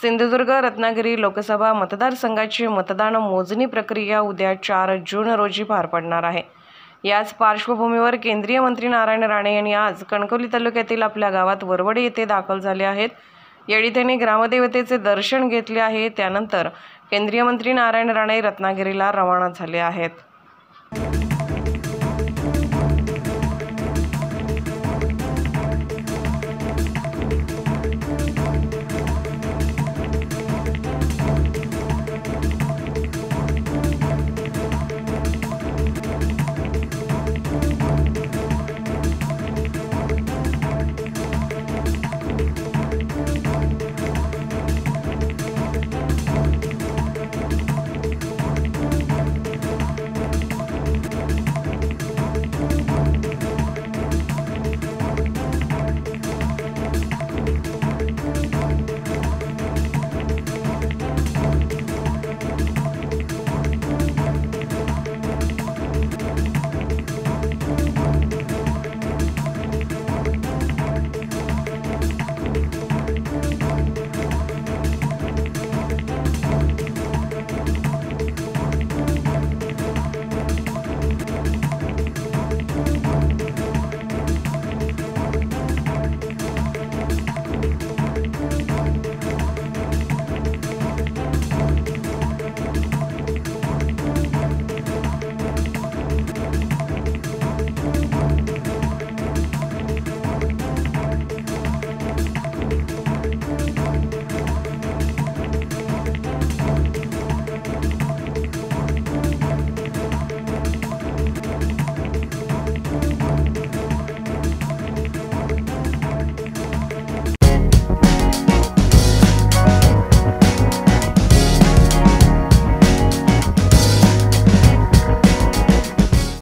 सिंधुदुर्ग रत्नागिरी लोकसभा मतदारसंघाची मतदान मोजणी प्रक्रिया उद्या 4 जून रोजी पार पडणार आहे। याच पार्श्वभूमीवर केंद्रीय मंत्री नारायण राणे यांनी आज कणकवली तालुक्यातील आपल्या गावात वरवडे येथे दाखल झाले आहेत। यावेळी त्यांनी ग्रामदेवतेचे दर्शन घेतले आहे। त्यानंतर केंद्रीय मंत्री नारायण राणे रत्नागिरीला रवाना झाले आहेत।